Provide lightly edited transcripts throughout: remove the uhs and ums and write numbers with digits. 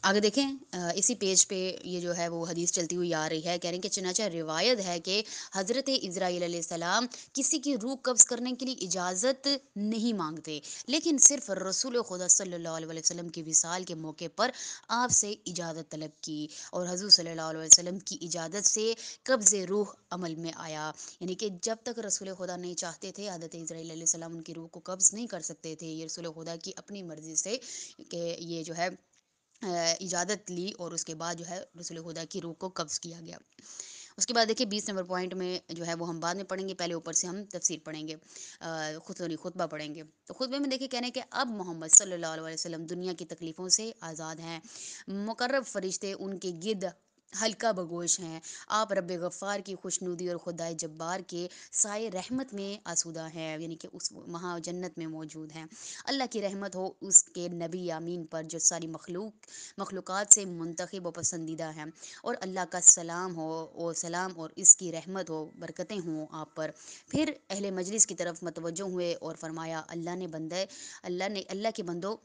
آگے دیکھیں اسی پیج پہ یہ جو ہے وہ حدیث چلتی ہوئی آ رہی ہے، کہہ رہے ہیں کہ چنانچہ روایت ہے کہ حضرت اسرائیل علیہ السلام کسی کی روح قبض کرنے کے لیے اجازت نہیں مانگتے، لیکن صرف رسول خدا صلی اللہ علیہ وسلم کی وصال کے موقع پر آپ سے اجازت طلب کی، اور حضور صلی اللہ علیہ وسلم کی اجازت سے قبض روح عمل میں آیا۔ یعنی کہ جب تک رسول خدا نہیں چاہتے تھے حضرت اسرائیل علیہ السلام ان کی روح کو قبض نہیں کر سکتے تھے، یہ رسول خدا کی اپنی مرضی سے کہ یہ جو ہے اجازت لی، اور اس کے بعد جو ہے رسول خدا کی روح کو قبض کیا گیا۔ اس کے بعد دیکھیے 20 نمبر پوائنٹ میں جو ہے وہ ہم بعد میں پڑھیں گے، پہلے اوپر سے ہم تفسیر پڑھیں گے، خطبہ پڑھیں گے۔ تو خطبے میں دیکھیے کہنے کہ اب محمد صلی اللہ علیہ وسلم دنیا کی تکلیفوں سے آزاد ہیں، مقرب فرشتے ان کے گرد حلقہ بگوش ہیں، آپ رب غفار کی خوشنودی اور خدائے جبار کے سائے رحمت میں آسودہ ہیں، یعنی کہ اس وہاں جنت میں موجود ہیں۔ اللہ کی رحمت ہو اس کے نبی یامین پر جو ساری مخلوقات سے منتخب و پسندیدہ ہیں، اور اللہ کا سلام اور اس کی رحمت ہو، برکتیں ہوں آپ پر۔ پھر اہل مجلس کی طرف متوجہ ہوئے اور فرمایا، اللہ کے بندو،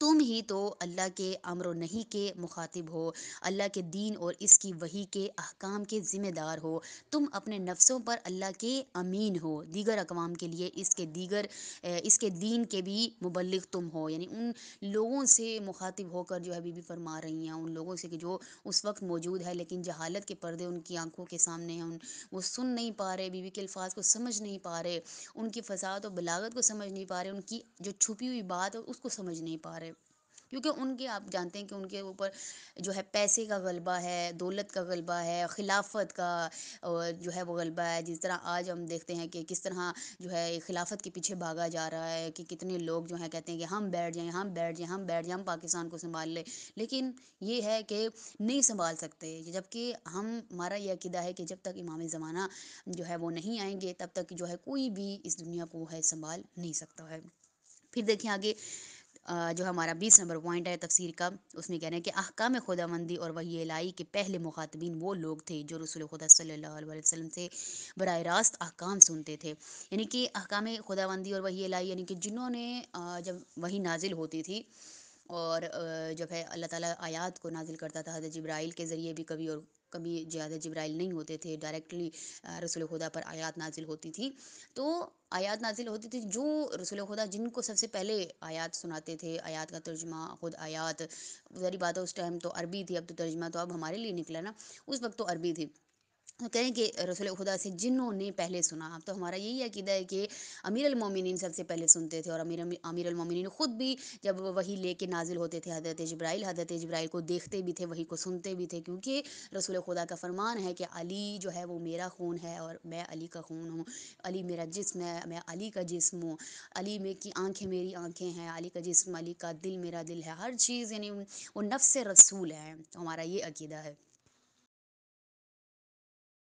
تم ہی تو اللہ کے امر و نہی کے مخاطب ہو، اللہ کے دین اور اس کی وحی کے احکام کے ذمہ دار ہو، تم اپنے نفسوں پر اللہ کے امین ہو، دیگر اقوام کے لیے اس کے دین کے بھی مبلغ تم ہو، یعنی ان لوگوں سے مخاطب ہو کر جو ہے بی بی فرما رہی ہیں، ان لوگوں سے کہ جو اس وقت موجود ہے لیکن جہالت کے پردے ان کی آنکھوں کے سامنے ہیں، وہ سن نہیں پا رہے، بی بی کے الفاظ کو سمجھ نہیں پا رہے، ان کی فصاحت و بلاغت کو سمجھ نہیں پا رہے، ان کی جو چھپی ہوئی بات ہے اس کو سمجھ نہیں پا رہے، کیونکہ ان کے آپ جانتے ہیں کہ ان کے اوپر جو ہے پیسے کا غلبہ ہے، دولت کا غلبہ ہے، خلافت کا جو ہے وہ غلبہ ہے۔ جس طرح آج ہم دیکھتے ہیں کہ کس طرح جو ہے خلافت کے پیچھے بھاگا جا رہا ہے، کہ کتنے لوگ جو ہیں کہتے ہیں کہ ہم بیٹھ جائیں، ہم پاکستان کو سنبھال لیں، لیکن یہ ہے کہ نہیں سنبھال سکتے، جبکہ ہمارا یہ عقیدہ ہے کہ جب تک امام زمانہ جو ہے وہ نہیں آئیں گے تب تک جو ہے کوئی بھی اس دنیا کو ہے سنبھال نہیں سکتا ہے۔ پھر دیکھیں آگے جو ہمارا 20 نمبر پوائنٹ ہے تفسیر کا، اس میں کہہ رہے ہیں کہ احکام خداوندی اور وحی الہی کے پہلے مخاطبین وہ لوگ تھے جو رسول خدا صلی اللہ علیہ وسلم سے براہ راست احکام سنتے تھے، یعنی کہ احکام خداوندی اور وحی الہی، یعنی کہ جنہوں نے جب وحی نازل ہوتی تھی اور جب ہے اللہ تعالیٰ آیات کو نازل کرتا تھا حضرت جبرائیل کے ذریعے بھی، کبھی اور کبھی حضرت جبرائیل نہیں ہوتے تھے، ڈائریکٹلی رسول خدا پر آیات نازل ہوتی تھی، تو آیات نازل ہوتی تھی، جو رسول خدا جن کو سب سے پہلے آیات سناتے تھے، آیات کا ترجمہ خود آیات، ظاہری بات ہے اس ٹائم تو عربی تھی، اب تو ترجمہ تو اب ہمارے لیے نکلا نا، اس وقت تو عربی تھی، تو کہیں کہ رسول خدا سے جنہوں نے پہلے سنا، اب تو ہمارا یہی عقیدہ ہے کہ امیر المومنین سب سے پہلے سنتے تھے، اور امیر المومنین خود بھی جب وحی لے کے نازل ہوتے تھے حضرت جبرائیل کو دیکھتے بھی تھے، وحی کو سنتے بھی تھے، کیونکہ رسول خدا کا فرمان ہے کہ علی جو ہے وہ میرا خون ہے اور میں علی کا خون ہوں، علی میرا جسم ہے، میں علی کا جسم ہوں، علی میں کی آنکھیں میری آنکھیں ہیں، علی کا جسم، علی کا دل میرا دل ہے، ہر چیز یعنی وہ نفس رسول ہے، تو ہمارا یہ عقیدہ ہے۔